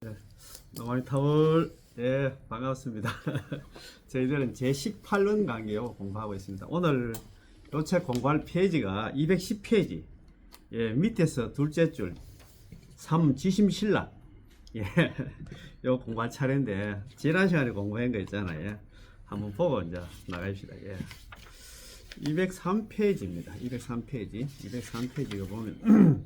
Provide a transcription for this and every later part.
네, 노마이 타월, 예, 반갑습니다. 저희들은 제18론 강의を공부하고 있습니다. 오늘 요 책 공부할 페이지가 210페이지. 예, 밑에서 둘째 줄, 3 지심신라. 예, 요 공부할 차례인데, 지난 시간에 공부한 거 있잖아요. 예, 한번 보고 이제 나가십시다. 예. 203페이지입니다. 203페이지. 203페이지가 보면,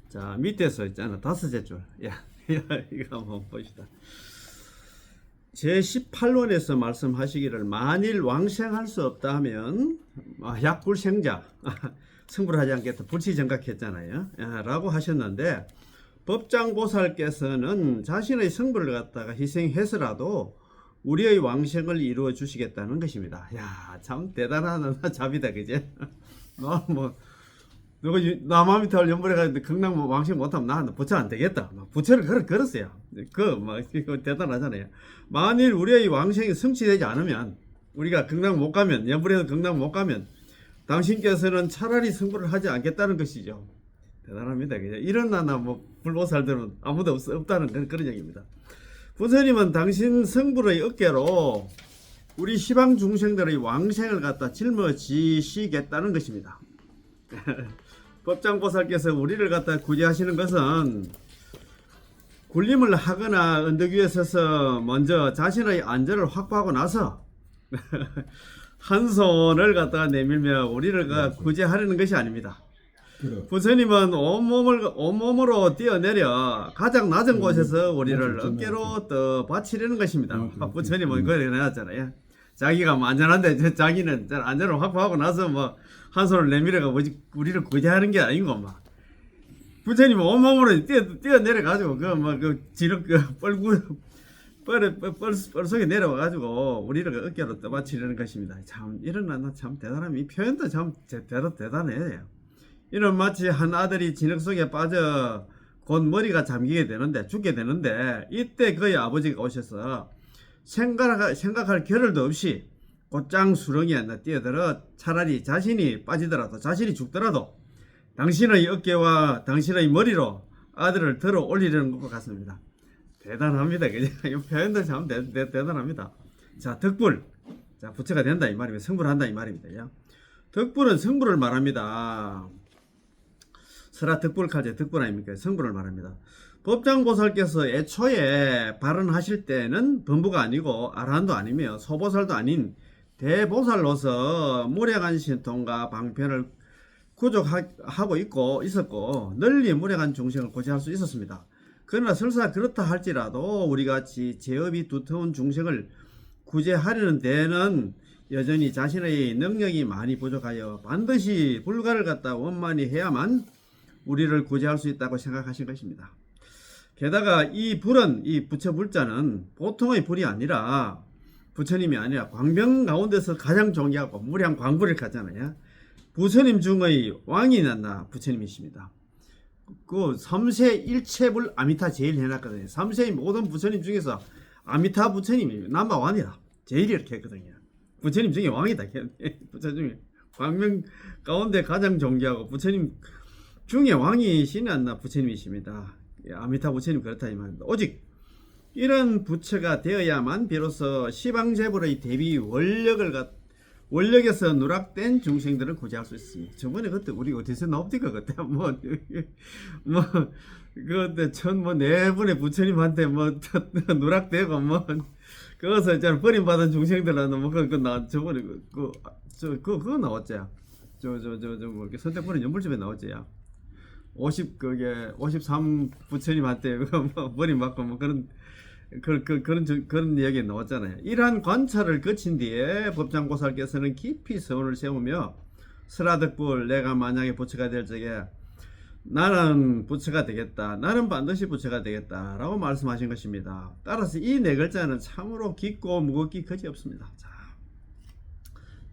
자, 밑에서 있잖아. 다섯째 줄. 야, 이거 한번 봅시다. 제18원에서 말씀하시기를 만일 왕생할 수 없다면 약불생자 승부를 하지 않겠다. 불치정각했잖아요. 라고 하셨는데 법장보살께서는 자신의 성불을 갖다가 희생해서라도 우리의 왕생을 이루어 주시겠다는 것입니다. 야, 참 대단한 잡이다, 그제? 뭐 누가 남아미탈 연불해가지고 경남 왕생 못하면 나 부처 안 되겠다. 부처를 걸었어요. 이거 대단하잖아요. 만일 우리의 왕생이 성취되지 않으면, 우리가 경남 못 가면, 연불해서 경남 못 가면, 당신께서는 차라리 승부를 하지 않겠다는 것이죠. 대단합니다. 그죠? 이런 나나 불보살들은 아무도 없다는 그런 얘기입니다. 부처님은 당신 성불의 어깨로 우리 시방 중생들의 왕생을 갖다 짊어지시겠다는 것입니다. 법장보살께서 우리를 갖다 구제하시는 것은 굴림을 하거나 언덕 위에 서서 먼저 자신의 안전을 확보하고 나서 한 손을 갖다가 내밀며 우리를 구제하려는 것이 아닙니다. 부처님은 온몸으로 뛰어내려 가장 낮은 곳에서 우리를 어깨로 떠받치려는 것입니다. 부처님은 그래 내놨잖아요. 자기가 안전한데 자기는 안전을 확보하고 나서 한 손을 내밀어가 우리를 구제하는 게 아니고 부처님은 온몸으로 뛰어내려가지고 뻘 속에 내려와가지고 우리를 어깨로 떠받치려는 것입니다. 참 이런 참 대단함. 이 표현도 참 대단해요. 이런 마치 한 아들이 진흙 속에 빠져 곧 머리가 잠기게 되는데 죽게 되는데 이때 그의 아버지가 오셔서 생각할 겨를도 없이 곧장 수렁이에 뛰어들어 차라리 자신이 빠지더라도 자신이 죽더라도 당신의 어깨와 당신의 머리로 아들을 들어 올리려는 것과 같습니다. 대단합니다. 이 표현도 참 대단합니다. 자, 덕불. 자, 부처가 된다 이 말입니다. 성불을 한다 이 말입니다. 덕불은 성불을 말합니다. 설아 덕불 칼제 덕불 아닙니까? 성불을 말합니다. 법장보살께서 애초에 발언하실 때는 범부가 아니고 아라한도 아니며 소보살도 아닌 대보살로서 무량한 신통과 방편을 구족하고 있었고 널리 무량한 중생을 고지할 수 있었습니다. 그러나 설사 그렇다 할지라도 우리같이 제업이 두터운 중생을 구제하려는 데는 여전히 자신의 능력이 많이 부족하여 반드시 불가를 갖다 원만히 해야만 우리를 구제할 수 있다고 생각하신 것입니다. 게다가 이 불은, 이 부처 불자는 보통의 불이 아니라 부처님이 아니라 광명 가운데서 가장 존귀하고 무량 광불을 갖잖아요. 부처님 중의 왕이 났나 부처님이십니다. 그 3세 일체불 아미타 제일 해놨거든요. 3세의 모든 부처님 중에서 아미타 부처님이 넘버원이라 제일 이렇게 했거든요. 부처님 중에 왕이다. 부처님 광명 가운데 가장 존귀하고 부처님 중에 왕이시는 않나 부처님이십니다. 아미타 부처님 그렇다 이 말입니다. 오직 이런 부처가 되어야만 비로소 시방제불의 대비 원력에서 누락된 중생들을 구제할 수 있습니다. 저번에 그때 우리 어디서 나옵니까 그때 그때 네 분의 부처님한테 누락되고 그것을 있잖아 버림받은 중생들한테 저번에 그거 나왔죠. 선택권은 연불집에 나왔죠. 53 부처님한테 버림받고 그런 이야기 나왔잖아요. 이러한 관찰을 거친 뒤에 법장보살께서는 깊이 서원을 세우며 설아덕불 내가 만약에 부처가 될 적에 나는 부처가 되겠다. 나는 반드시 부처가 되겠다. 라고 말씀하신 것입니다. 따라서 이 네 글자는 참으로 깊고 무겁기 그지없습니다. 자,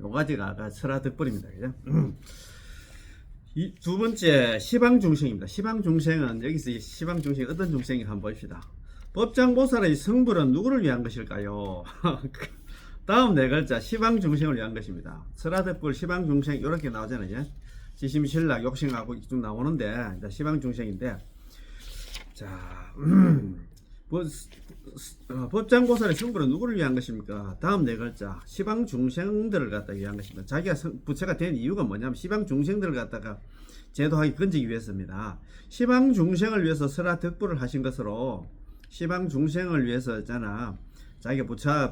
요 가지가 설아덕불입니다. 그죠? 두 번째 시방중생입니다. 시방중생은 여기서 시방중생이 어떤 중생이 한번 봅시다. 법장보살의 성불은 누구를 위한 것일까요? 다음 네 글자 시방중생을 위한 것입니다. 설아덕불 시방중생 이렇게 나오잖아요. 지심신락 욕심하고 쭉 나오는데 시방중생인데 자, 법장 고사의 승부는 누구를 위한 것입니까? 다음 네 글자 시방 중생들을 갖다 위한 것입니다. 자기가 부처가 된 이유가 뭐냐면 시방 중생들을 갖다가 제도하기 건지기 위해서입니다. 시방 중생을 위해서 설화 덕부를 하신 것으로 시방 중생을 위해서 있잖아. 자기가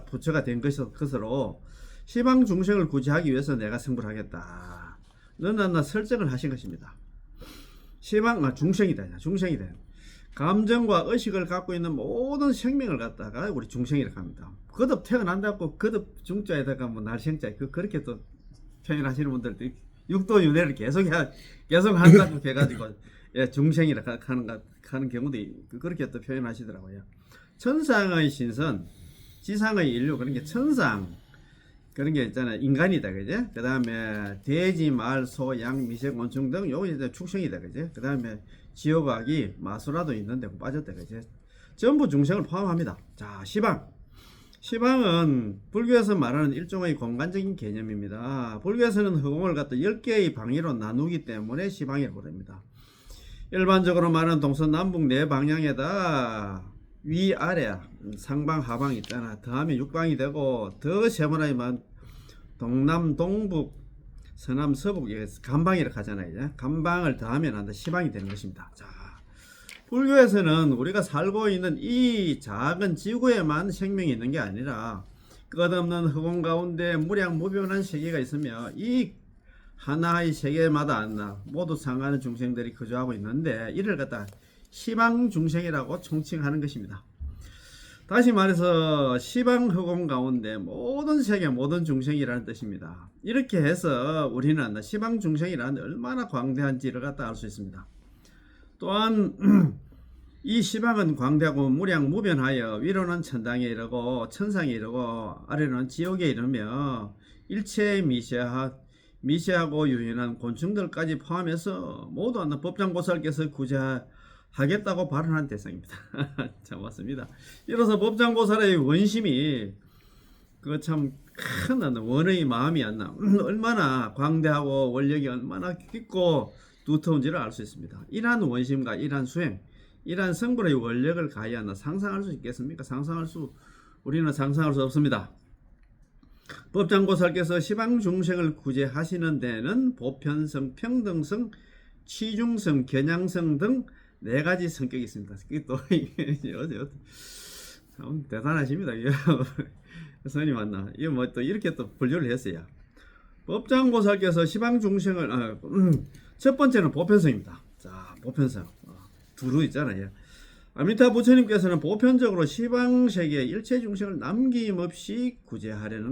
부처가 된 것으로 시방 중생을 구제하기 위해서 내가 승부를 하겠다. 너나 설정을 하신 것입니다. 시방 중생이다. 중생이다. 감정과 의식을 갖고 있는 모든 생명을 갖다가 우리 중생이라고 합니다. 거듭 태어난다고 거듭 중자에다가 뭐 날생자 그렇게 또 표현하시는 분들도 육도 윤회를 계속 한다고 해가지고 예, 중생이라 하는 경우도 그렇게 또 표현하시더라고요. 천상의 신선, 지상의 인류 그런 게 천상 그런 게 있잖아요. 인간이다, 그제? 그 다음에 돼지, 말, 소, 양, 미생, 곤충 등 요거 이제 축생이다, 그제? 그 다음에 지옥악이 마수라도 있는데 빠졌다, 그제? 전부 중생을 포함합니다. 자, 시방. 시방은 불교에서 말하는 일종의 공간적인 개념입니다. 불교에서는 허공을 갖다 10개의 방위로 나누기 때문에 시방이라고 합니다. 일반적으로 말하는 동서남북 네 방향에다 위아래 상방 하방이 있잖아. 더하면 6방이 되고 더 세분하게만 동남 동북 서남 서북 간방이라고 하잖아요. 간방을 더하면 한다 시방이 되는 것입니다. 자, 불교에서는 우리가 살고 있는 이 작은 지구에만 생명이 있는 게 아니라 끝없는 허공 가운데 무량무변한 세계가 있으며 이 하나의 세계마다 모두 상하는 중생들이 거주하고 있는데 이를 갖다 시방 중생이라고 총칭하는 것입니다. 다시 말해서 시방 허공 가운데 모든 세계 모든 중생이라는 뜻입니다. 이렇게 해서 우리는 시방 중생이라는 얼마나 광대한지를 갖다 알 수 있습니다. 또한 이 시방은 광대하고 무량무변하여 위로는 천당에 이르고 천상에 이르고 아래로는 지옥에 이르며 일체의 미세하고 유연한 곤충들까지 포함해서 모두 법장보살께서 구제하겠다고 발언한 대상입니다. 참 맞습니다. 이로써 법장보살의 원심이 그 참 큰 원의 마음이 얼마나 광대하고 원력이 얼마나 깊고 두터운지를 알 수 있습니다. 이러한 원심과 이러한 수행, 이러한 성불의 원력을 가해하나 상상할 수 있겠습니까? 우리는 상상할 수 없습니다. 법장보살께서 시방중생을 구제하시는 데는 보편성, 평등성, 취중성, 겨냥성 등 4가지 성격이 있습니다. 이게 또 참 대단하십니다. 스님 맞나? 이거 뭐 또 이렇게 또 분류를 했어요. 법장보살께서 시방중생을 첫 번째는 보편성입니다. 자, 보편성 두루 있잖아요. 아미타 부처님께서는 보편적으로 시방세계의 일체 중생을 남김없이 구제하려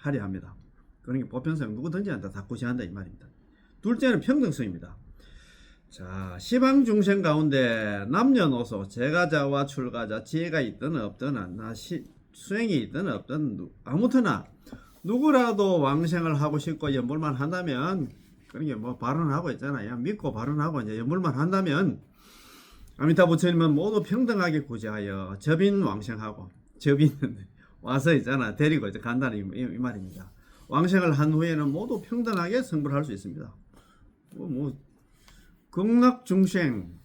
합니다. 그러니까 보편성 누구든지 한다 다 구제한다 이 말입니다. 둘째는 평등성입니다. 자, 시방 중생 가운데 남녀노소, 제가자와 출가자, 지혜가 있든 없든 수행이 있든 없든 아무튼 누구라도 왕생을 하고 싶고 연불만 한다면 그러니까 뭐 발언하고 있잖아요. 믿고 발언하고 이제 연불만 한다면 아미타 부처님은 모두 평등하게 구제하여 접인 왕생하고 접인은 와서 있잖아 데리고 이제 간다는 이 말입니다. 왕생을 한 후에는 모두 평등하게 성불할 수 있습니다. 극락중생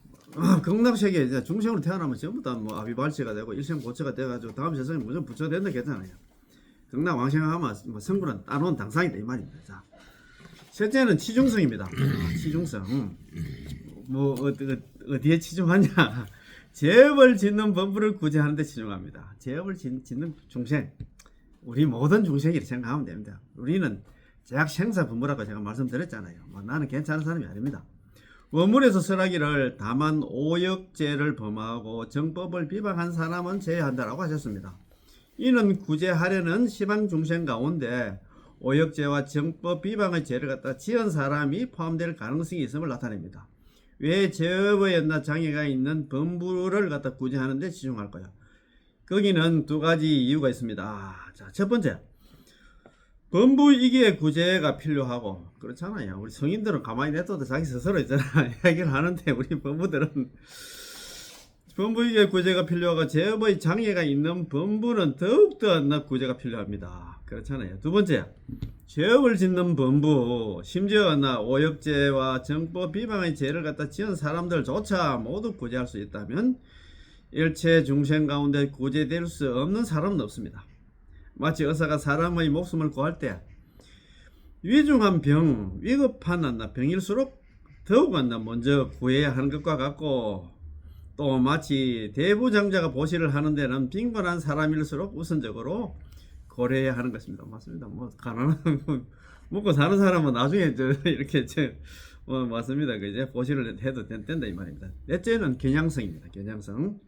극락세계 이제 중생으로 태어나면 전부 다 뭐 아비발치가 되고 일생고처가 돼가지고 다음 세상에 무조건 부처가 된다 했잖아요. 극락 왕생하면 뭐 성불은 따놓은 당상이다 이 말입니다. 자, 셋째는 치중성입니다. 치중성 뭐 어디에 치중하냐? 죄업을 짓는 범부를 구제하는 데 치중합니다. 죄업을 짓는 중생, 우리 모든 중생이라고 생각하면 됩니다. 우리는 제약 생사 범부라고 제가 말씀드렸잖아요. 나는 괜찮은 사람이 아닙니다. 원문에서 설하기를 다만 오역죄를 범하고 정법을 비방한 사람은 제외한다라고 하셨습니다. 이는 구제하려는 시방 중생 가운데 오역죄와 정법 비방의 죄를 갖다 지은 사람이 포함될 가능성이 있음을 나타냅니다. 왜 제업의 장애가 있는 범부를 갖다 구제하는 데 치중할 거야? 거기는 2가지 이유가 있습니다. 자, 첫 번째, 범부이기의 구제가 필요하고 그렇잖아요. 우리 성인들은 가만히 냅둬도 자기 스스로 있잖아 이야기를 하는데 우리 범부들은 범부이기의 구제가 필요하고 제업의 장애가 있는 범부는 더욱더 구제가 필요합니다. 그렇잖아요. 두 번째, 죄업을 짓는 범부, 심지어 오역죄와 정법 비방의 죄를 갖다 지은 사람들조차 모두 구제할 수 있다면 일체 중생 가운데 구제될 수 없는 사람은 없습니다. 마치 의사가 사람의 목숨을 구할 때 위중한 병, 위급한 병일수록 더욱 먼저 구해야 하는 것과 같고, 또 마치 대부장자가 보시를 하는 데는 빈곤한 사람일수록 우선적으로 고려해야 하는 것입니다. 맞습니다. 뭐 가난한 먹고 사는 사람은 나중에 이렇게 맞습니다. 이제 보시를 해도 된다 이 말입니다. 넷째는 겨냥성입니다. 겨냥성.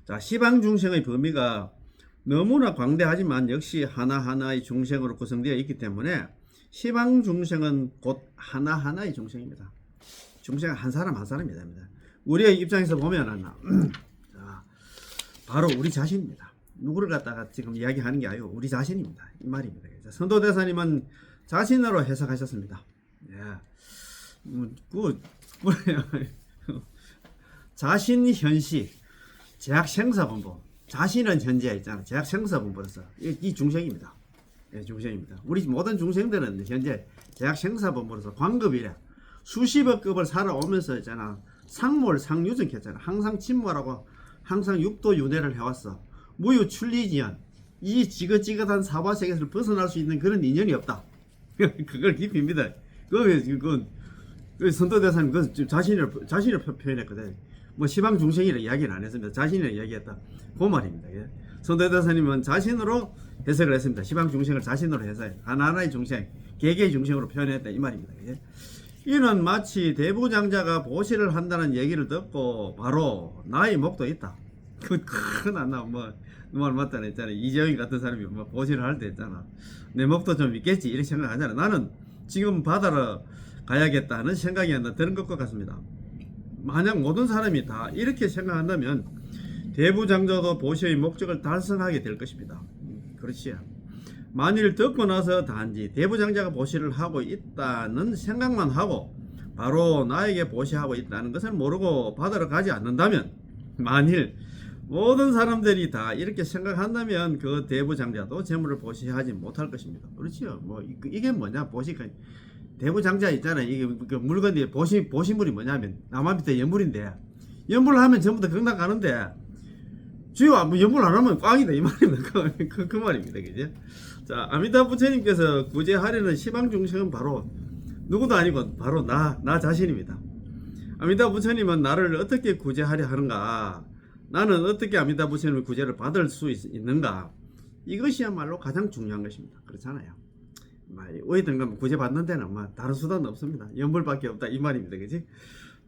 자, 시방 중생의 범위가 너무나 광대하지만 역시 하나하나의 중생으로 구성되어 있기 때문에 시방 중생은 곧 하나하나의 중생입니다. 중생은 한 사람 한 사람입니다. 우리의 입장에서 보면은 자, 바로 우리 자신입니다. 누구를 갖다가 지금 이야기하는 게 아니고 우리 자신입니다. 이 말입니다. 선도대사님은 자신으로 해석하셨습니다. 예. 자신 현시 제약 생사본부, 자신은 현재 있잖아. 제약 생사본부로서 이 중생입니다. 예, 중생입니다. 우리 모든 중생들은 현재 제약 생사본부로서 광급이래. 수십억 급을 살아오면서 있잖아. 상몰 상유증했잖아. 항상 침몰하고 항상 육도윤회를 해왔어. 무유출리지연, 이 지긋지긋한 사바세계에서 벗어날 수 있는 그런 인연이 없다. 그걸 깊이 믿어. 그건 선도대사님 그 자신을 표현했거든. 뭐 시방 중생이라 이야기는 안 했습니다. 자신을 이야기했다. 그 말입니다. 예. 선도대사님은 자신으로 해석을 했습니다. 시방 중생을 자신으로 해서 하나하나의 중생, 개개의 중생으로 표현했다 이 말입니다. 예. 이는 마치 대부장자가 보시를 한다는 얘기를 듣고 바로 나의 목도 있다. 말 맞다네 했잖아. 이재용이 같은 사람이 뭐 보시를 할 때 있잖아. 내 목도 좀 있겠지 이렇게 생각하잖아. 나는 지금 바다로 가야겠다는 생각이 드는 것과 같습니다. 만약 모든 사람이 다 이렇게 생각한다면 대부장자도 보시의 목적을 달성하게 될 것입니다. 그렇지. 만일 듣고 나서 단지 대부장자가 보시를 하고 있다는 생각만 하고 바로 나에게 보시하고 있다는 것을 모르고 바다로 가지 않는다면, 만일 모든 사람들이 다 이렇게 생각한다면 그 대부장자도 재물을 보시하지 못할 것입니다. 그렇지요. 뭐 이게 뭐냐, 보시가 대부장자 있잖아요. 이게 그 물건이 보시물이 뭐냐면 남한 밑에 연물인데, 연물을 하면 전부 다 경당 가는데 주요 뭐 연물 안 하면 꽝이다 이 말입니다. 그 말입니다. 그죠? 자, 아미타 부처님께서 구제하려는 시방 중생은 바로 누구도 아니고 바로 나 자신입니다. 아미타 부처님은 나를 어떻게 구제하려 하는가, 나는 어떻게 아미타 부처님의 구제를 받을 수 있는가, 이것이야말로 가장 중요한 것입니다. 그렇잖아요. 어디든 가면 구제받는 데는 다른 수단은 없습니다. 연불밖에 없다 이 말입니다. 그지?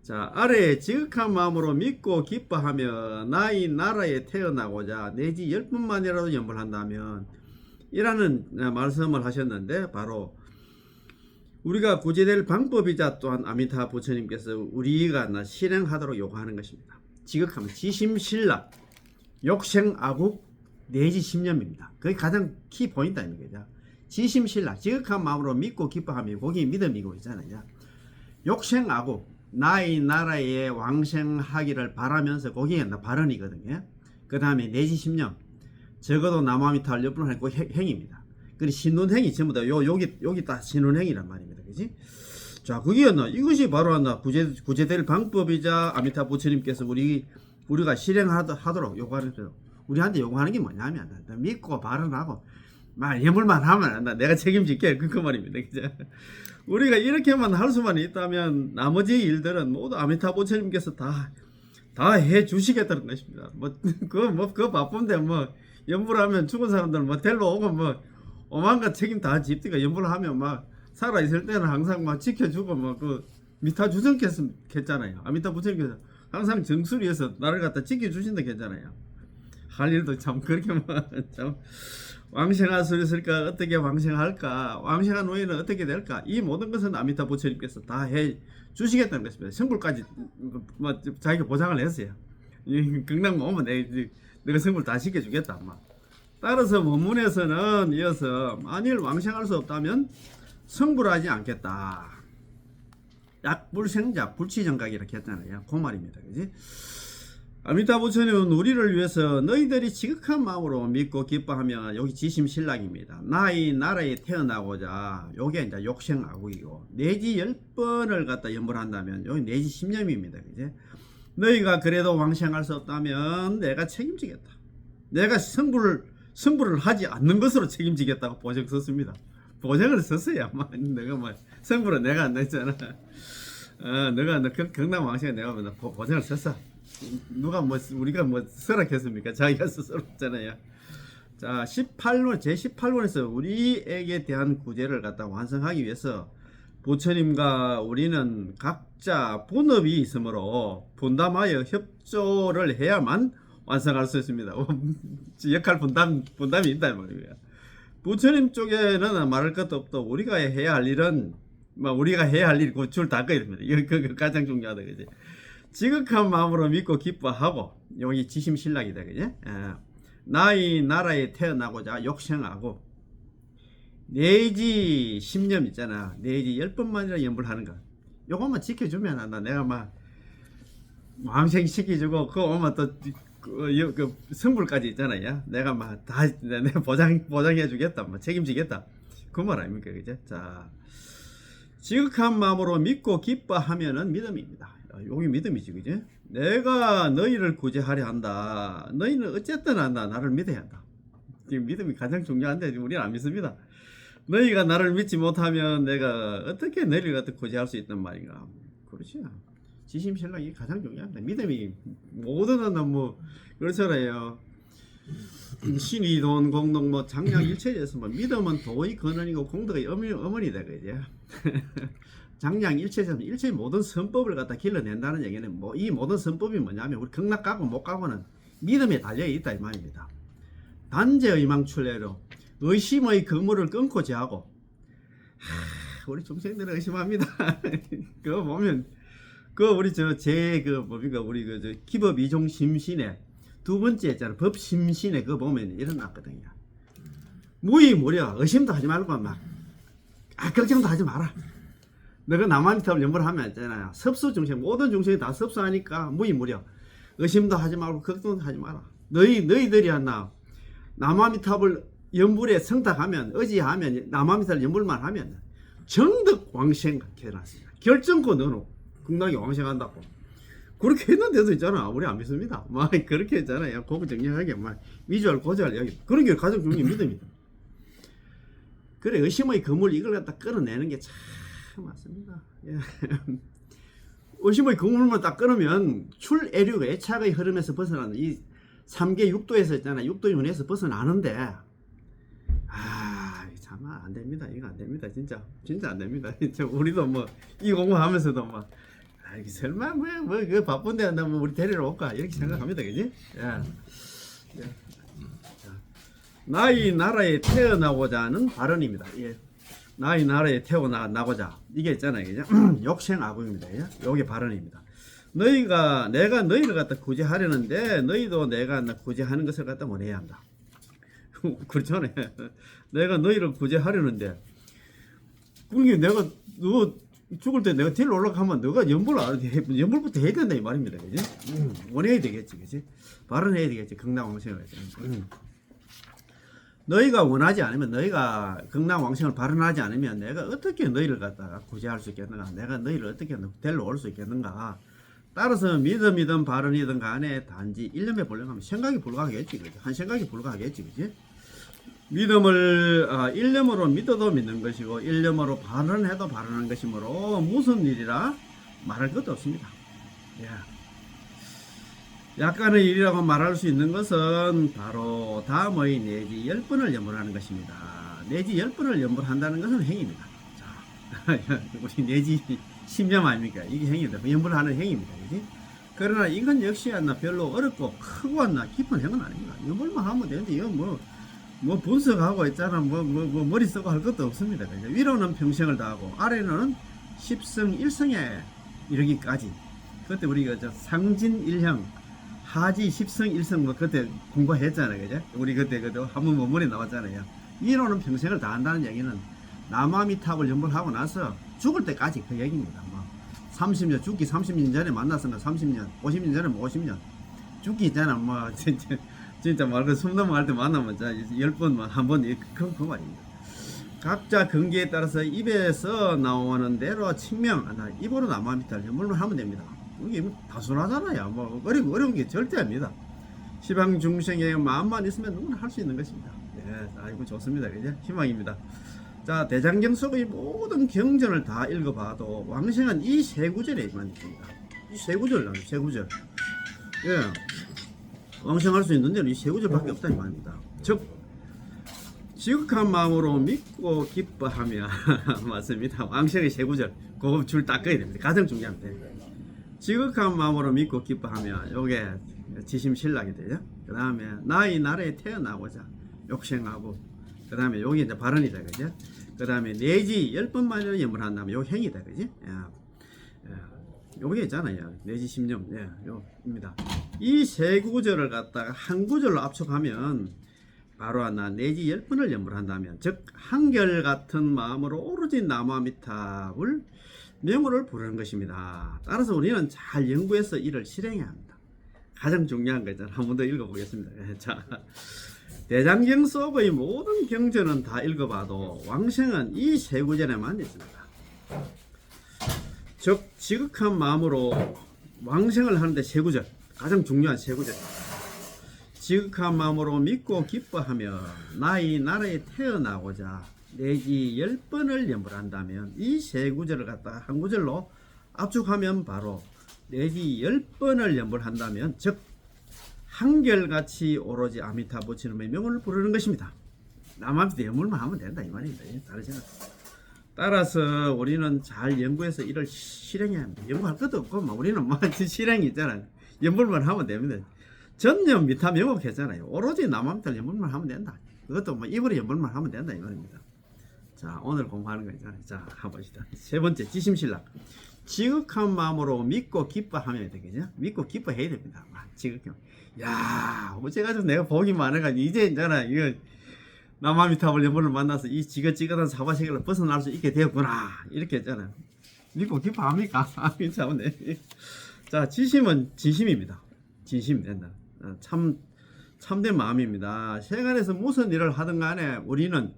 자, 아래에 지극한 마음으로 믿고 기뻐하며 나의 나라에 태어나고자 내지 10분만이라도 연불한다면 이라는 말씀을 하셨는데, 바로 우리가 구제될 방법이자 또한 아미타 부처님께서 우리가 실행하도록 요구하는 것입니다. 지극하면 지심신락, 욕생아국 내지 신념입니다. 그게 가장 키 포인트인 거죠. 지심신락, 지극한 마음으로 믿고 기뻐하며, 거기 믿음이고 있잖아요. 욕생아국, 나의 나라에 왕생하기를 바라면서, 거기에 발언이거든요. 그 다음에 내지 신념, 적어도 나무아미타를 옆으로 하고 행입니다. 그리고 신론행이 전부 다 여기 딱 신론행이란 말입니다. 그지? 자, 그게 이것이 바로 구제될 방법이자 아미타 부처님께서 우리가 실행하도록 요구하는 거죠. 우리한테 요구하는 게 뭐냐면, 믿고 발언하고 예물만 하면 안다. 내가 책임질게. 그 말입니다. 그죠? 우리가 이렇게만 할 수만 있다면 나머지 일들은 모두 아미타 부처님께서 다 해 주시겠다는 것입니다. 그거 바쁜데 연불하면 죽은 사람들 데리러 오고 오만가 책임 다 집디가 연불하면 살아 있을 때는 항상 지켜주고 미타 주정했잖아요. 아미타 부처님께서 항상 정수리에서 나를 갖다 지켜주신다 했잖아요. 할 일도 참 그렇게 참 왕생할 수 있을까, 어떻게 왕생할까, 왕생한 후에는 어떻게 될까, 이 모든 것은 아미타 부처님께서 다 해 주시겠다는 것입니다. 성불까지 자기가 보장을 했어요. 경남 오면 내가 성불 다 시켜주겠다. 따라서 원문에서는 이어서 만일 왕생할 수 없다면 성불하지 않겠다. 약불생자 불치정각이라고 했잖아요. 그 말입니다. 그지? 아미타 부처님은 우리를 위해서 너희들이 지극한 마음으로 믿고 기뻐하며, 여기 지심신락입니다. 나의 나라에 태어나고자, 요게 이제 욕생아국이고, 내지 10번을 갖다 연불한다면 여기 내지 10년입니다. 그지? 너희가 그래도 왕생할 수 없다면 내가 책임지겠다. 내가 승부를 하지 않는 것으로 책임지겠다고 보증 썼습니다. 보증을 썼어요. 내가 승부를 내가 안 냈잖아. 너가 경남 왕생에 내가 보증을 썼어. 누가 우리가 설악했습니까? 자기가 스스로 했잖아요. 자, 18번, 제18번에서 우리에게 대한 구제를 갖다 완성하기 위해서 부처님과 우리는 각자 본업이 있으므로 분담하여 협조를 해야만 완성할 수 있습니다. 역할 분담이 있다 이 말이에요. 부처님 쪽에는 말할 것도 없고 우리가 해야 할 일은 우리가 해야 할 일이 줄 다 거입니다. 이거 가장 중요하다, 그지? 지극한 마음으로 믿고 기뻐하고 여기 지심신락이다, 그지? 나의 나라에 태어나고자 욕생하고 내지 10년 있잖아. 내지 10번만이라 염불하는 것. 요것만 지켜주면 내가 왕생 시켜주고 그 오면 또 그 성불까지 있잖아요. 내가 다 내가 보장해주겠다, 책임지겠다. 그 말 아닙니까, 그죠? 자, 지극한 마음으로 믿고 기뻐하면은 믿음입니다. 여기 믿음이지, 그죠? 내가 너희를 구제하려 한다. 너희는 어쨌든 한다. 나를 믿어야 한다. 지금 믿음이 가장 중요한데 우리는 안 믿습니다. 너희가 나를 믿지 못하면 내가 어떻게 너희를 갖다 구제할 수 있단 말인가? 그렇지. 지심신락이 가장 중요합니다. 믿음이 모든 건 그렇잖아요. 신이 돈 공덕 장량 일체에서 믿음은 도의 근원이고 공덕의 어머니다, 그죠? 장량 일체에서 일체의 모든 선법을 갖다 길러낸다는 얘기는 이 모든 선법이 뭐냐면 우리 극락 가고 못 가고는 믿음에 달려 있다 이 말입니다. 단재 의망출례로 의심의 그물을 끊고 제하고 우리 중생들은 의심합니다. 그거 보면 우리 우리 기법 이종 심신에 두 번째 있잖아. 법 심신에 그거 보면 일어났거든요. 무의무려 의심도 하지 말고 걱정도 하지 마라. 너가 남한테를 연구를 하면 있잖아요. 섭수 중생 모든 중생이 다 섭수하니까 무의무려 의심도 하지 말고 걱정도 하지 마라. 너희들이 남아미탑을 연불에 성탁하면 의지하면 남아미탑을 연불만 하면 정덕 왕생 해놨습니다. 결정코 너는 극락에 왕생한다고 그렇게 했는데도 있잖아. 우리 안 믿습니다. 그렇게 했잖아요. 고급 정리하게 위주할 고주할 여기 그런 게 가장 중요한 믿음이다. 그래 의심의 그물 이걸 갖다 끌어내는 게 참 맞습니다. 예. 의심의 그물만 딱 끊으면 출애류가 애착의 흐름에서 벗어나는 이 3계 6도에서 있잖아. 6도 윤회에서 벗어나는데 참 안 됩니다. 이거 안 됩니다. 진짜 안 됩니다. 우리도 이 공부하면서도 설마 그 바쁜데 우리 데리러 올까 이렇게 생각합니다, 그지? 예. 나의 나라에 태어나고자 하는 발언입니다. 예. 나의 나라에 태어나고자 이게 있잖아요, 그죠? 욕생아궁입니다. 예? 요게 발언입니다. 내가 너희를 갖다 구제하려는데 너희도 내가 구제하는 것을 갖다 원해야 한다. 그렇잖아요. 내가 너희를 구제하려는데 그게 내가 너 죽을 때 내가 데리러 올라가면 너가 연불부터 해야 된다 이 말입니다, 그지? 원해야 되겠지, 그지? 발언해야 되겠지, 극락왕생을. 너희가 원하지 않으면 너희가 극락왕생을 발언하지 않으면 내가 어떻게 너희를 갖다가 구제할 수 있겠는가? 내가 너희를 어떻게 데리러 올 수 있겠는가? 따라서 믿음이든 발언이든 간에 단지 일념에 불과하면 생각이 불가하겠지, 그지? 한 생각이 불가하겠지, 그지? 믿음을 일념으로 믿어도 믿는 것이고 일념으로 발언해도 발언하는 것이므로 무슨 일이라 말할 것도 없습니다. 예. 약간의 일이라고 말할 수 있는 것은 바로 다음의 내지 10번을 연불하는 것입니다. 내지 10번을 연불한다는 것은 행위입니다. 자, 우리 내지 10년 아닙니까? 이게 행위입니다. 연불하는 행위입니다. 그지? 그러나 이건 역시 별로 어렵고 크고 깊은 행은 아닙니다. 연불만 하면 되는데 이건 분석하고 있잖아. 머리 쓰고 할 것도 없습니다. 그죠? 위로는 평생을 다하고 아래로는 10성 1성에 이르기까지. 그때 우리가 상진일형 하지 10성 1성 그때 공부했잖아요, 그죠? 우리 그때 한번 원문에 나왔잖아요. 위로는 평생을 다한다는 얘기는 남아미탑을 연불하고 나서 죽을 때까지 그 얘기입니다. 30년 죽기 30년 전에 만났으면 30년, 50년 전에 50년 죽기 있잖아. 진짜 말그 숨 넘어갈 때 만나면 10번 한 번 그 말입니다. 각자 근기에 따라서 입에서 나오는 대로 칭명, 입으로 남아미탑을 연불만 하면 됩니다. 이게 뭐 다순하잖아요. 뭐 어려운 게 절대 아닙니다. 시방 중생의 마음만 있으면 누구나 할 수 있는 것입니다. 예, 아이고 좋습니다. 그죠? 희망입니다. 자, 대장경 속의 모든 경전을 다 읽어봐도 왕생은 이 세 구절에만 있습니다. 이 세 구절 나와요. 세 구절. 예, 왕생할 수 있는 데는 이 세 구절밖에 없다 이 말입니다. 즉 지극한 마음으로 믿고 기뻐하며 맞습니다. 왕생의 세 구절 그거 줄 닦아야 됩니다. 가장 중요합니다. 지극한 마음으로 믿고 기뻐하며 요게 지심신락이 되죠. 그 다음에 나의 나라에 태어나고자 욕생하고 그 다음에 요게 이제 발언이다 그죠. 그 다음에 내지 10번만이라도 염불한다면 요 행이다 그지. 요게 있잖아요. 내지 10년 요입니다. 이 세 구절을 갖다가 한 구절로 압축하면 바로 하나 내지 10번을 염불한다면 즉 한결같은 마음으로 오로지 나무아미탑을 명호를 부르는 것입니다. 따라서 우리는 잘 연구해서 이를 실행해야 합니다. 가장 중요한 거죠. 한 번 더 읽어보겠습니다. 자, 대장경 속의 모든 경전은 다 읽어봐도 왕생은 이 세 구절에만 있습니다. 즉 지극한 마음으로 왕생을 하는데 세 구절, 가장 중요한 세 구절. 지극한 마음으로 믿고 기뻐하며 나의 나라에 태어나고자 내지 10번을 염불한다면 이 세 구절을 갖다가 한 구절로 압축하면 바로 내지 10번을 염불한다면 즉 한결같이 오로지 아미타 부처님의 명을 부르는 것입니다. 남한테 염불만 하면 된다 이 말입니다. 다르지 않아. 따라서 우리는 잘 연구해서 이를 실행해야 합니다. 연구할 것도 없고 우리는 뭐 실행이 있잖아요. 염불만 하면 됩니다. 전념 미타 명곡했잖아요. 오로지 남한테 염불만 하면 된다. 그것도 뭐 입으로 염불만 하면 된다 이 말입니다. 자, 오늘 공부하는 거 있잖아요. 자, 한번 봅시다. 세 번째 지심신락. 지극한 마음으로 믿고 기뻐하면 되겠죠. 믿고 기뻐해야 됩니다. 지극한. 야, 어째가지고 내가 복이 많아가지고 이제 있잖아. 이거 남아미탑을 염불을 만나서 이 지긋지긋한 사바세계를 벗어날 수 있게 되었구나. 이렇게 했잖아요. 믿고 기뻐합니까? 참네. 자, 지심은 진심입니다. 진심 된다. 참된 마음입니다. 세간에서 무슨 일을 하든 간에 우리는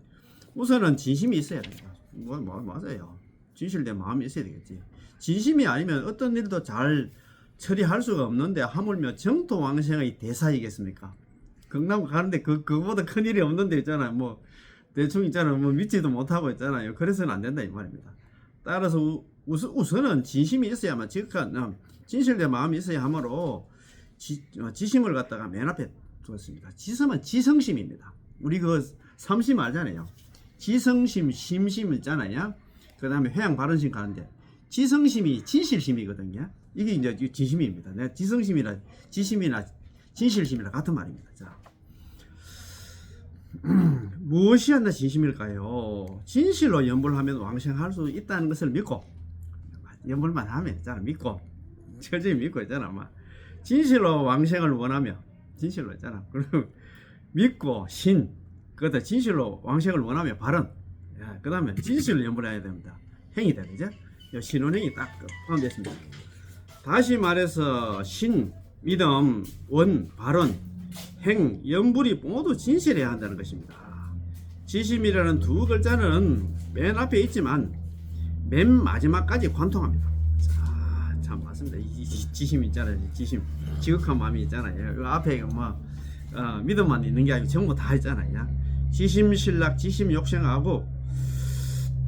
우선은 진심이 있어야 됩니다. 맞아요. 진실된 마음이 있어야 되겠지. 진심이 아니면 어떤 일도 잘 처리할 수가 없는데 하물며 정토왕생의 대사이겠습니까? 경남 가는데 그거보다 큰 일이 없는데 있잖아요. 뭐 대충 있잖아요. 뭐 믿지도 못하고 있잖아요. 그래서는 안 된다 이 말입니다. 따라서 우선은 진심이 있어야만 지극한 진실된 마음이 있어야 하므로 지심을 갖다가 맨 앞에 두었습니다. 지심은 지성심입니다. 우리 그 삼심 알잖아요. 지성심, 심심 있잖아요. 그 다음에 회양 발언심 가는데 지성심이 진실심이거든요. 이게 이제 진심입니다. 내가 지성심이나 지심이나 진실심이나 같은 말입니다. 자, 무엇이 한다 진심일까요? 진실로 연불하면 왕생할 수 있다는 것을 믿고 연불만 하면 있잖아. 믿고 철저히 믿고 있잖아. 막 진실로 왕생을 원하며 진실로 있잖아. 그리고 믿고 신 그것도 진실로 왕생을 원하며 발언 그 다음에 진실로 연불해야 됩니다. 행이 되죠. 신원행이 딱 포함됐습니다. 다시 말해서 신, 믿음, 원, 발언, 행, 연불이 모두 진실해야 한다는 것입니다. 지심이라는 두 글자는 맨 앞에 있지만 맨 마지막까지 관통합니다. 자, 참 맞습니다. 이 지심 있잖아요. 지심, 지극한 마음이 있잖아요. 이 앞에 뭐 믿음만 있는 게 아니고 전부 다 있잖아요. 지심신락, 지심욕생하고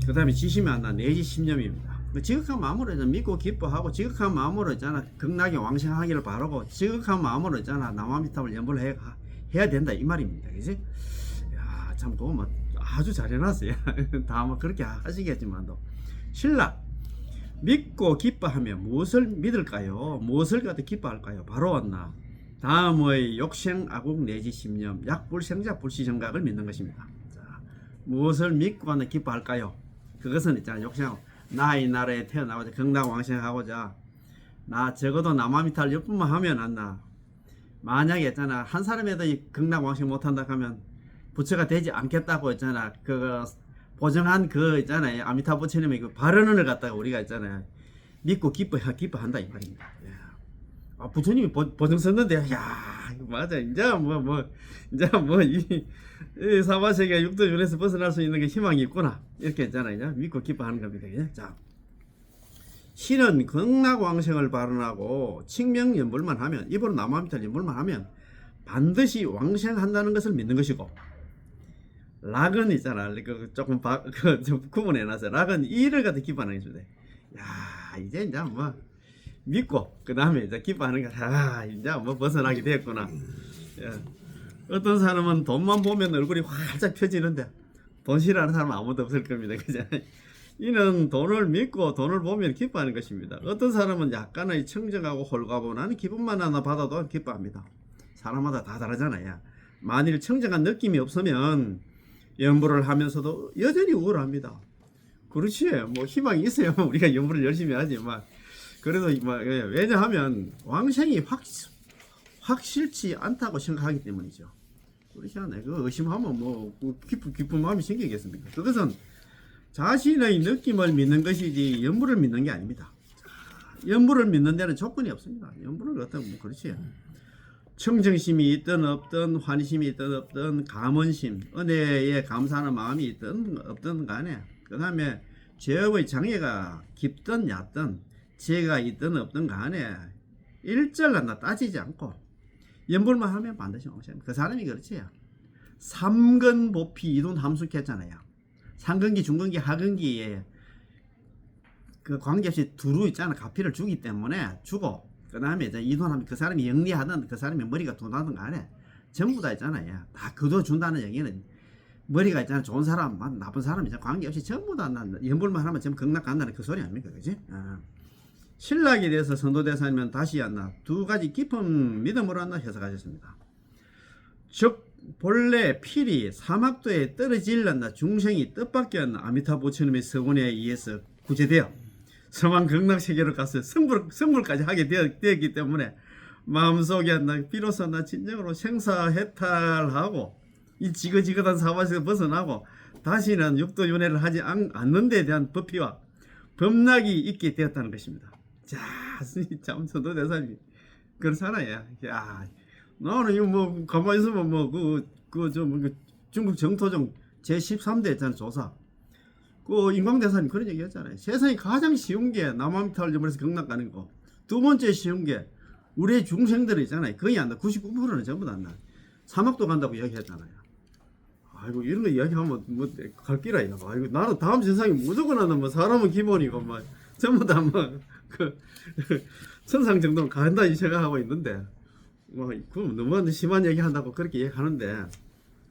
그 다음에 지심이 하나 내지 심념입니다. 지극한 마음으로 믿고 기뻐하고 지극한 마음으로 있잖아 극락에 왕생하기를 바라고 지극한 마음으로 있잖아 남아미탑을 연불 해야 된다 이 말입니다. 그지? 야, 참 그거 뭐 아주 잘 해놨어요. 다 뭐 그렇게 하시겠지만도 신락 믿고 기뻐하며 무엇을 믿을까요? 무엇을 갖다 기뻐할까요? 바로 왔나 다음의 욕생 아국 내지 심념 약불생자 불시정각을 믿는 것입니다. 자, 무엇을 믿고 하나 기뻐할까요? 그것은 있잖아 욕생하고 나의 나라에 태어나고자 극락 왕생하고자 나 적어도 남아미탈 10분만 하면 안나 만약에 있잖아 한 사람에도 극락 왕생 못한다 하면 부처가 되지 않겠다고 있잖아 그 보정한 그 있잖아요 아미타 부처님의 그 발언을 갖다가 우리가 있잖아요 믿고 기뻐한다 이 말입니다. 아, 부처님이 보정 썼는데 야 맞아 이제 이 사바세계 육도준에서 벗어날 수 있는 게 희망이 있구나 이렇게 있잖아요. 믿고 기뻐하는 겁니다. 자, 신은 극락왕생을 발언하고 칙명연불만 하면, 입으로 나무아미타를 연불만 하면 반드시 왕생한다는 것을 믿는 것이고, 락은 있잖아. 조금 좀 구분해놨어요. 락은 이를 갖다 기뻐하는 것이다. 야, 이제 뭐 믿고 그 다음에 이제 기뻐하는 거. 이제 뭐 벗어나게 됐구나. 예. 어떤 사람은 돈만 보면 얼굴이 활짝 펴지는데 돈 싫어하는 사람은 아무도 없을 겁니다. 그죠? 이는 돈을 믿고 돈을 보면 기뻐하는 것입니다. 어떤 사람은 약간의 청정하고 홀가분한 기분만 하나 받아도 기뻐합니다. 사람마다 다 다르잖아요. 만일 청정한 느낌이 없으면 연부를 하면서도 여전히 우울합니다. 그렇지. 뭐 희망이 있어요. 우리가 연부를 열심히 하지만 그래도 왜냐하면 왕생이 확실치 않다고 생각하기 때문이죠. 그렇지 않아요. 그 의심하면 뭐 기쁜 마음이 생기겠습니까? 그것은 자신의 느낌을 믿는 것이지 연부를 믿는 게 아닙니다. 연부를 믿는 데는 조건이 없습니다. 연부를 어떤 뭐 그렇지. 청정심이 있든 없든 환심이 있든 없든 감언심, 은혜에 감사하는 마음이 있든 없든 간에, 그 다음에 죄업의 장애가 깊든 얕든 죄가 있든 없든 간에 일절나 따지지 않고 연불만 하면 반드시 왕생. 그 사람이 그렇지. 삼근보피 이둔함숙했잖아요. 상근기, 중근기, 하근기에 그 관계없이 두루 있잖아. 가피를 주기 때문에 주고, 그 다음에 이제 이동하면 그 사람이 영리하든 그 사람이 머리가 둔하든 간에 전부 다 있잖아요. 다 거둬준다는 얘기는 머리가 있잖아. 좋은 사람, 나쁜 사람 이제 관계없이 전부 다 연불만 하면 전부 극락 간다는 그 소리 아닙니까? 그지? 신락에 대해서 선도대사님은 다시 한나 두 가지 깊은 믿음으로 한나 해석하셨습니다. 즉 본래 필이 사막도에 떨어질란다 중생이 뜻밖의 아미타 부처님의 서원에 의해서 구제되어 서만 극락세계로 가서 성불까지 하게 되었기 때문에 마음속에 비로소 나 진정으로 생사해탈하고 이 지긋지긋한 사바에서 벗어나고 다시는 육도윤회를 하지 않는 데 대한 법피와 법락이 있게 되었다는 것입니다. 자, 참 선도대사님이 그렇잖아요. 야, 나는 이거 뭐 가만히 있으면 중국 정토종 제13대 있잖아요. 조사. 그 인광대사님 그런 얘기 했잖아요. 세상에 가장 쉬운 게 남아미타를 점에서 극락 가는 거. 두 번째 쉬운 게 우리 중생들 있잖아요. 거의 안 나. 99%는 전부 다 안 나. 사막도 간다고 이야기했잖아요. 아이고 이런 거 이야기하면 뭐 갈 길아 이거. 아이고 나는 다음 세상에 무조건 하는 뭐 사람은 기본이고 뭐 전부 다 뭐 그 천상 정도는 간다 이 생각하고 있는데 뭐 그럼 너무 심한 얘기 한다고 그렇게 얘기하는데.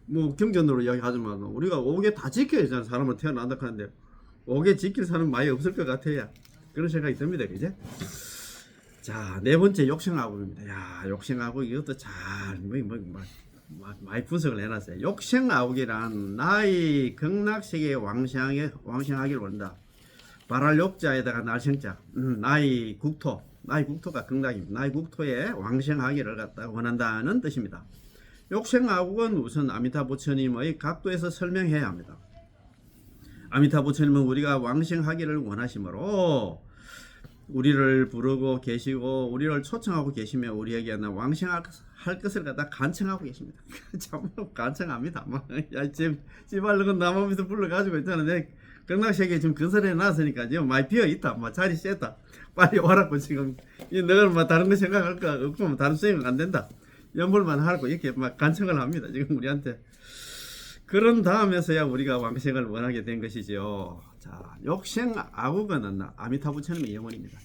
뭐 경전으로 이야기하지만 우리가 5개 다 지켜야 되잖아. 사람은 태어난다 하는데 5개 지킬 사람은 많이 없을 것 같아요. 그런 생각이 듭니다. 그제? 자, 네 번째 욕생아국입니다. 야, 욕생아국 이것도 잘 많이 분석을 해놨어요. 욕생아국이란 나의 극락세계에 왕생하기를 원한다. 발할 욕자에다가 날생자, 나의 국토가 극락입니다. 나의 국토에 왕생하기를 갖다 원한다는 뜻입니다. 욕생아국은 우선 아미타 부처님의 각도에서 설명해야 합니다. 아미타 부처님은 우리가 왕생하기를 원하시므로 우리를 부르고 계시고 우리를 초청하고 계시며 우리에게 왕생할 것을 갖다 간청하고 계십니다. 참 간청합니다. 야, 지발르건 남아미서 불러가지고 있잖아. 내 극락세계 지금 건설해 놨으니까 지금 많이 비어 있다. 자리 셌다. 빨리 와라고 지금. 너는 다른 거 생각할 거 없고 다른 생각 안 된다. 연불만 하고 이렇게 간청을 합니다. 지금 우리한테. 그런 다음에서야 우리가 왕생을 원하게 된 것이죠. 자, 욕생아국은 아미타 부처님의 영혼입니다.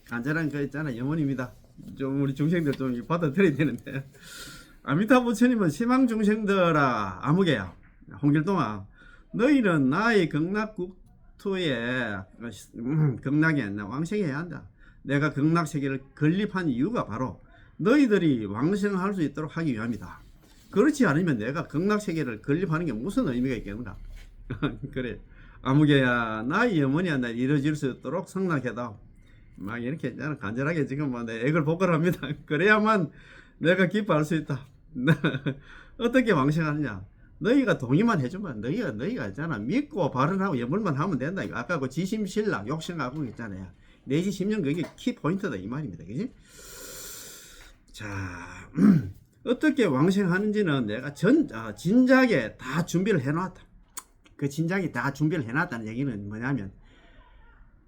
간절한 거 있잖아. 영혼입니다. 좀 우리 중생들 좀 받아들여야 되는데. 아미타 부처님은 희망 중생들아 아무개야. 홍길동아. 너희는 나의 극락국토에 극락이 아니라 왕생해야 한다. 내가 극락세계를 건립한 이유가 바로 너희들이 왕생할 수 있도록 하기 위함이다. 그렇지 않으면 내가 극락세계를 건립하는 게 무슨 의미가 있겠는가? 그래. 아무개야 나의 염원이야 나 이루어질 수 있도록 성락해다. 막 이렇게 간절하게 지금 내 액을 복걸합니다. 그래야만 내가 기뻐할 수 있다. 어떻게 왕생하느냐? 너희가 동의만 해주면 너희가 있잖아. 믿고 발언하고 염원만 하면 된다. 아까 그 지심신락 욕생하고 있잖아요. 내지 10년 그게 키포인트다 이 말입니다. 그지? 자, 어떻게 왕생하는지는 내가 진작에 다 준비를 해놨다. 그 진작에 다 준비를 해놨다는 얘기는 뭐냐면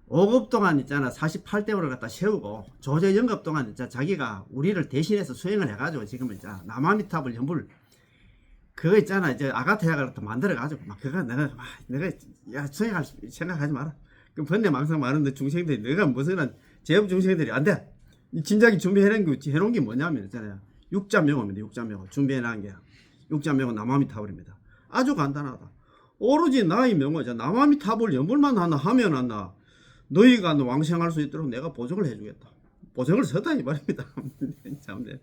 5급 동안 있잖아 48대원을 갖다 세우고 조제 영급 동안 있잖아 자기가 우리를 대신해서 수행을 해가지고 지금은 있잖아 남아미탑을 연불 그거 있잖아 이제 아가타야를 또 만들어가지고 막 그거 내가 야 수행할 생각하지 마라. 그 번뇌 망상 많은데 중생들이 내가 무슨 제업 중생들이 안 돼. 진작에 해놓은 게 뭐냐면 있잖아요. 육자명호입니다. 육자명호 준비해놓은 게 육자명호 남아미탑을입니다. 아주 간단하다. 오로지 나의 명호자 남아미탑을 연불만 하나 하면 한나 너희가 왕생할 수 있도록 내가 보증을 해주겠다. 보증을 썼다 이 말입니다. 참네.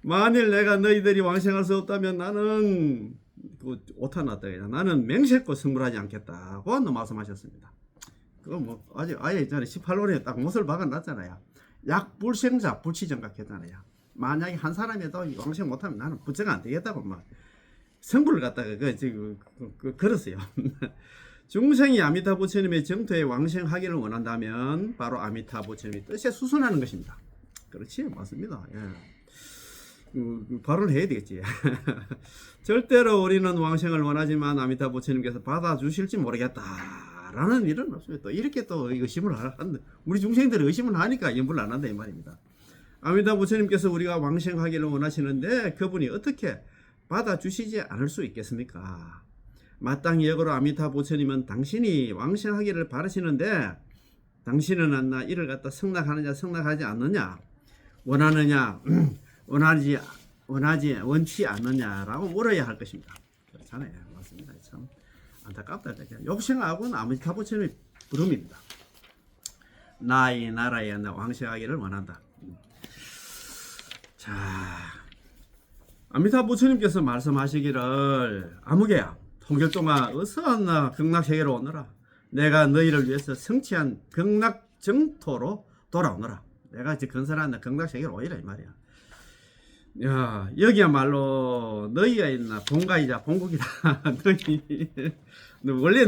만일 내가 너희들이 왕생할 수 없다면 나는 그 오타 났다 그냥 나는 맹세코 승불하지 않겠다고 말씀하셨습니다. 그거 뭐 아직 아예 있잖아요. 18월에 딱 못을 박아놨잖아요. 약불생자 불치정각했잖아요. 만약에 한 사람이라도 왕생 못하면 나는 부처가 안 되겠다고 막 성불을 갖다가 걸었어요. 중생이 아미타 부처님의 정토에 왕생하기를 원한다면 바로 아미타 부처님의 뜻에 수순하는 것입니다. 그렇지 맞습니다. 예. 발언을 해야 되겠지. 절대로 우리는 왕생을 원하지만 아미타 부처님께서 받아주실지 모르겠다라는 일은 없습니다. 또 이렇게 또 의심을 하는데 우리 중생들이 의심을 하니까 연불을 안 한다 이 말입니다. 아미타 부처님께서 우리가 왕생하기를 원하시는데 그분이 어떻게 받아주시지 않을 수 있겠습니까? 마땅히 역으로 아미타 부처님은 당신이 왕생하기를 바라시는데 당신은 안나 이를 갖다 승낙하느냐 승낙하지 않느냐 원하느냐 원치 않느냐라고 물어야 할 것입니다. 그렇잖아요. 맞습니다. 참 안타깝다. 욕심하고는 아미타 부처님의 부름입니다. 나의 나라에 왕생하기를 원한다. 자, 아미타 부처님께서 말씀하시기를 아무개야 통결동아 어서 극락세계로 오너라. 내가 너희를 위해서 성취한 극락정토로 돌아오너라. 내가 이제 건설한 극락세계로 오이라 이 말이야. 야 여기야말로 너희가 있나 본가이자 본국이다. 원래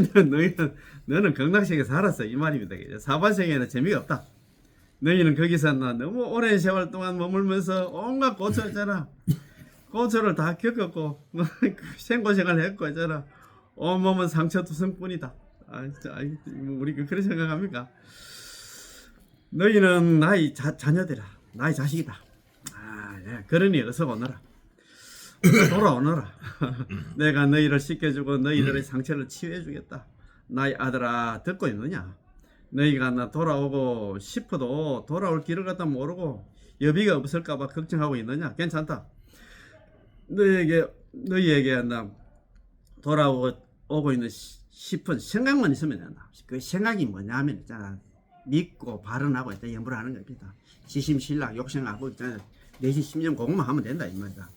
너는 극락세계에 살았어 이 말입니다. 사반세계에는 재미가 없다. 너희는 거기서 너무 오랜 세월 동안 머물면서 온갖 고초 있잖아. 고초를 다 겪었고 생고생을 했고 있잖아. 온몸은 상처투성뿐이다. 우리 그렇게 생각합니까? 너희는 나의 자녀들아, 나의 자식이다. 예. 그러니 어서 오너라. 돌아오너라. 내가 너희를 씻겨주고 너희들의 상처를 치유해주겠다. 나의 아들아 듣고 있느냐? 너희가 나 돌아오고 싶어도 돌아올 길을 갖다 모르고 여비가 없을까봐 걱정하고 있느냐? 괜찮다. 너희에게 나 돌아오고 있는 싶은 생각만 있으면 된다. 그 생각이 뭐냐면 있잖아. 믿고 발언하고 있다 연불하는 겁니다. 지심신락 욕심하고 있잖아. 내시 심정 공부만 하면 된다 이 말이다.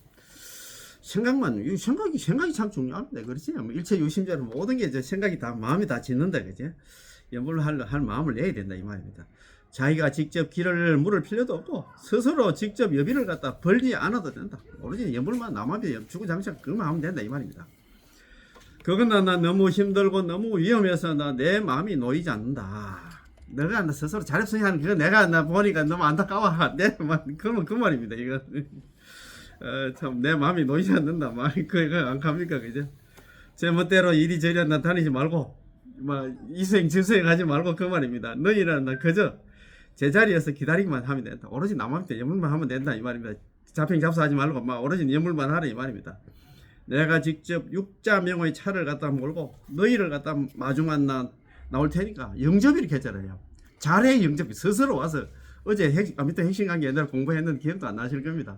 생각이 참 중요합니다. 그렇지? 뭐 일체 유심자는 모든 게 이제 생각이 다 마음이 다 짓는다 그지? 연불을 할 마음을 내야 된다 이 말입니다. 자기가 직접 길을 물을 필요도 없고 스스로 직접 여비를 갖다 벌지 않아도 된다. 오로지 연불만 남아비 주구장창 그만 하면 된다 이 말입니다. 그건 나 너무 힘들고 너무 위험해서 내 마음이 놓이지 않는다. 너가 스스로 자립성하는 그거 내가 보니까 너무 안타까워. 그러면 그 말입니다. 이거 참 내 마음이 놓이지 않는다. 그거 안 갑니까 그죠? 제 멋대로 이리저리 다니지 말고 이수행 저수행 하지 말고 그 말입니다. 너희는 그저 제자리에서 기다리기만 하면 된다. 오로지 남한테 예물만 하면 된다 이 말입니다. 잡행잡수하지 말고 오로지 예물만 하라 이 말입니다. 내가 직접 육자명의 차를 갖다 몰고 너희를 갖다 마중한 나올 테니까 영접이 이렇게 했잖아요. 잘해 영접이 스스로 와서 어제 아미타 핵심관계 옛날에 공부했는데 기억도 안 나실 겁니다.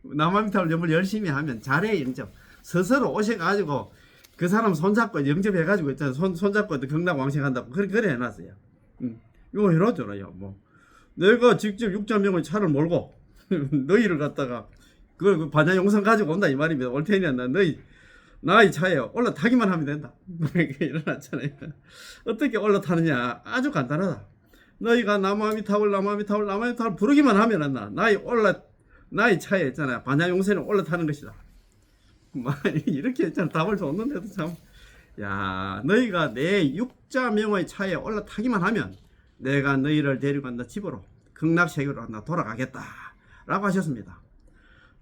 남아미타를 연불 열심히 하면 잘해 영접 스스로 오셔가지고 그 사람 손잡고 영접해가지고 있잖아요. 손잡고 극락 왕생한다고 그래 해놨어요. 이거 해놨잖아요. 내가 직접 육자명의 차를 몰고 너희를 갖다가 그 반야용선 가지고 온다 이 말입니다. 올 테니까 너희 나의 차에 올라타기만 하면 된다. 이렇게 일어났잖아요. 어떻게 올라타느냐? 아주 간단하다. 너희가 남아미타올 부르기만 하면 나의 차에 있잖아요. 반야용선에 올라타는 것이다. 이렇게 했잖아. 답을 줬는데도 참. 야, 너희가 내 육자명의 차에 올라타기만 하면 내가 너희를 데리고 간다 집으로 극락세계로 돌아가겠다. 라고 하셨습니다.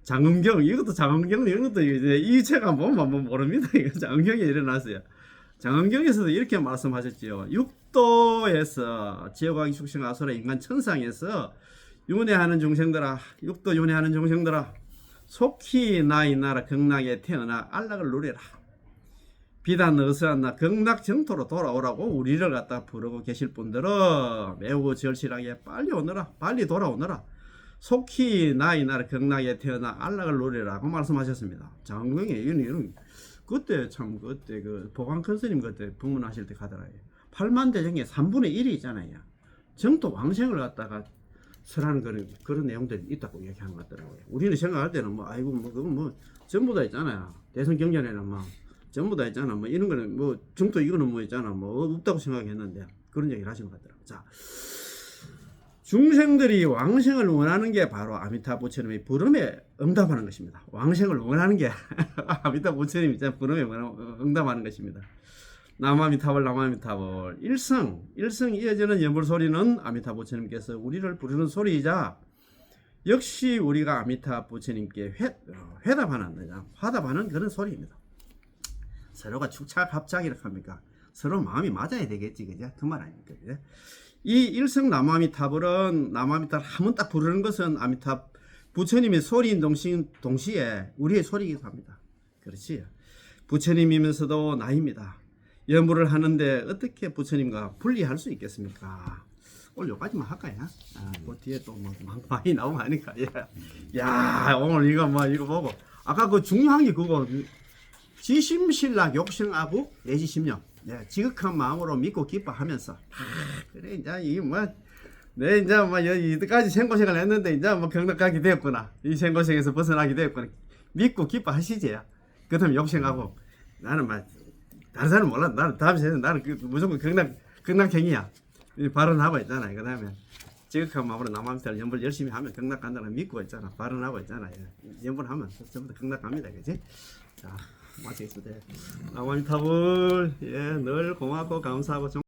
장엄경, 이것도 장엄경, 이것도 이 책만 보면 모릅니다. 이거 장엄경이 일어났어요. 장엄경에서도 이렇게 말씀하셨지요. 육도에서 지옥왕 축생 아수라 인간 천상에서 윤회하는 중생들아, 육도 윤회하는 중생들아, 속히 나의 나라 극락에 태어나 안락을 누리라. 비단 어서나 극락 정토로 돌아오라고 우리를 갖다 부르고 계실 분들은 매우 절실하게 빨리 오너라, 빨리 돌아오너라. 속히 나의 나라 극락에 태어나 안락을 누리라고 말씀하셨습니다. 장엄경에 이런 그때 참 그때 그 보광큰 스님 그때 법문하실 때 가더라고요. 8만 대중에 3분의 1이 있잖아요. 정토 왕생을 갖다가 설하는 그런 내용들이 있다고 얘기하는 것 같더라고요. 우리는 생각할 때는 뭐 아이고 뭐 그건 뭐 전부 다 있잖아요. 대선 경전에는 뭐 전부 다 있잖아. 뭐 이런 거는 뭐 정토 이거는 뭐 있잖아. 뭐 없다고 생각했는데 그런 얘기를 하시는 것 같더라고요. 자, 중생들이 왕생을 원하는 게 바로 아미타 부처님의 부름에 응답하는 것입니다. 왕생을 원하는 게 아미타 부처님이 부름에 응답하는 것입니다. 남아미타불 남아미타불 일성 이어지는 연불 소리는 아미타 부처님께서 우리를 부르는 소리이자 역시 우리가 아미타 부처님께 화답하는 그런 소리입니다. 서로가 축착 합작이라고 합니까? 서로 마음이 맞아야 되겠지, 그죠? 그 말 아닙니까? 그죠? 이 일성 남아미타불은 남아미타를 한번 딱 부르는 것은 아미타 부처님의 소리인 동시에 우리의 소리이기도 합니다. 그렇지? 부처님이면서도 나입니다. 연부를 하는데 어떻게 부처님과 분리할 수 있겠습니까? 오늘 여기까지만 할까요? 그 뒤에 또 뭐 많이 나오면 하니까. 예. 야, 오늘 이거 보고 아까 그 중요한 게 그거 지심신락 욕심하고 예지심령. 예, 지극한 마음으로 믿고 기뻐하면서. 그래 이제 이게 내 이제 여기까지 생고생을 했는데 이제 경락하게 되었구나. 이 생고생에서 벗어나게 되었구나. 믿고 기뻐하시지요. 그다음에 욕심하고 나는 다른 사람 몰라. 나는 다음 세상 나는 무조건 극락행이야. 발언하고 있잖아요. 그 다음에 지극한 마음으로 남아미타를 연불 열심히 하면 극락 간다는 믿고 있잖아. 발언하고 있잖아요. 연불하면 전부 다 극락 갑니다. 그지? 자, 마치겠습니다. 남아미타불 늘 고맙고 감사하고